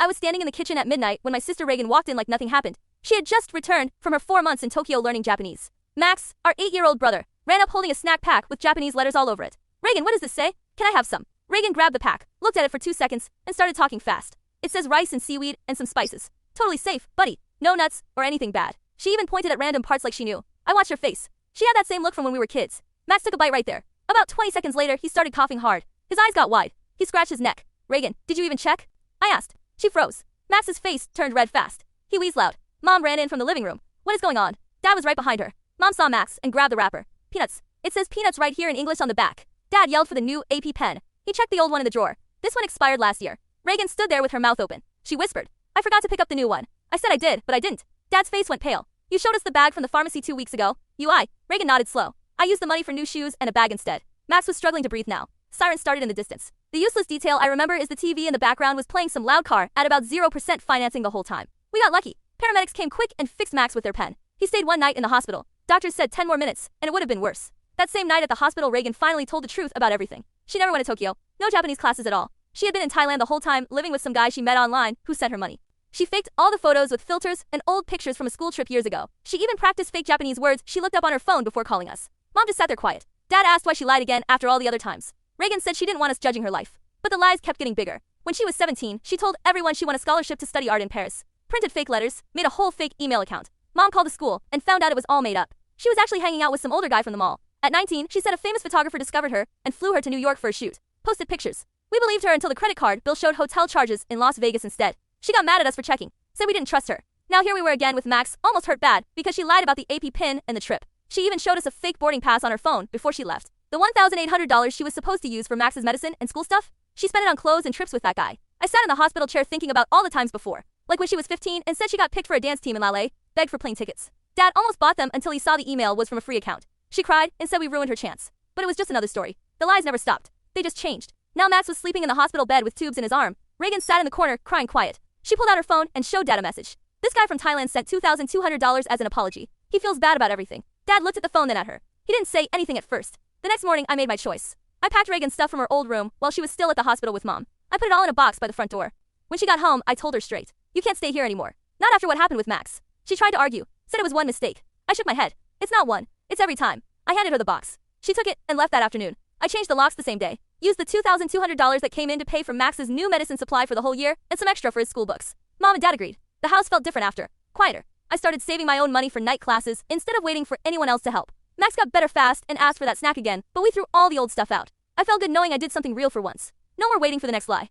I was standing in the kitchen at midnight when my sister Reagan walked in like nothing happened. She had just returned from her 4 months in Tokyo learning Japanese. Max, our 8-year-old brother, ran up holding a snack pack with Japanese letters all over it. Reagan, what does this say? Can I have some? Reagan grabbed the pack, looked at it for 2 seconds, and started talking fast. It says rice and seaweed and some spices. Totally safe, buddy. No nuts or anything bad. She even pointed at random parts like she knew. I watched her face. She had that same look from when we were kids. Max took a bite right there. About 20 seconds later, he started coughing hard. His eyes got wide. He scratched his neck. Reagan, did you even check? I asked. She froze. Max's face turned red fast. He wheezed loud. Mom ran in from the living room. What is going on? Dad was right behind her. Mom saw Max and grabbed the wrapper. Peanuts. It says peanuts right here in English on the back. Dad yelled for the new AP pen. He checked the old one in the drawer. This one expired last year. Reagan stood there with her mouth open. She whispered. I forgot to pick up the new one. I said I did, but I didn't. Dad's face went pale. You showed us the bag from the pharmacy 2 weeks ago. Reagan nodded slow. I used the money for new shoes and a bag instead. Max was struggling to breathe now. Sirens started in the distance. The useless detail I remember is the TV in the background was playing some loud car at about 0% financing the whole time. We got lucky. Paramedics came quick and fixed Max with their pen. He stayed 1 night in the hospital. Doctors said 10 more minutes, and it would have been worse. That same night at the hospital, Reagan finally told the truth about everything. She never went to Tokyo. No Japanese classes at all. She had been in Thailand the whole time, living with some guy she met online who sent her money. She faked all the photos with filters and old pictures from a school trip years ago. She even practiced fake Japanese words she looked up on her phone before calling us. Mom just sat there quiet. Dad asked why she lied again after all the other times. Reagan said she didn't want us judging her life. But the lies kept getting bigger. When she was 17, she told everyone she won a scholarship to study art in Paris. Printed fake letters, made a whole fake email account. Mom called the school and found out it was all made up. She was actually hanging out with some older guy from the mall. At 19, she said a famous photographer discovered her and flew her to New York for a shoot. Posted pictures. We believed her until the credit card bill showed hotel charges in Las Vegas instead. She got mad at us for checking. Said we didn't trust her. Now here we were again with Max, almost hurt bad, because she lied about the AP pin and the trip. She even showed us a fake boarding pass on her phone before she left. The $1,800 she was supposed to use for Max's medicine and school stuff? She spent it on clothes and trips with that guy. I sat in the hospital chair thinking about all the times before. Like when she was 15 and said she got picked for a dance team in LA, begged for plane tickets. Dad almost bought them until he saw the email was from a free account. She cried and said we ruined her chance. But it was just another story. The lies never stopped. They just changed. Now Max was sleeping in the hospital bed with tubes in his arm. Reagan sat in the corner, crying quiet. She pulled out her phone and showed Dad a message. This guy from Thailand sent $2,200 as an apology. He feels bad about everything. Dad looked at the phone then at her. He didn't say anything at first. The next morning, I made my choice. I packed Reagan's stuff from her old room while she was still at the hospital with Mom. I put it all in a box by the front door. When she got home, I told her straight. You can't stay here anymore. Not after what happened with Max. She tried to argue, said it was one mistake. I shook my head. It's not one. It's every time. I handed her the box. She took it and left that afternoon. I changed the locks the same day. Used the $2,200 that came in to pay for Max's new medicine supply for the whole year and some extra for his school books. Mom and Dad agreed. The house felt different after. Quieter. I started saving my own money for night classes instead of waiting for anyone else to help. Max got better fast and asked for that snack again, but we threw all the old stuff out. I felt good knowing I did something real for once. No more waiting for the next lie.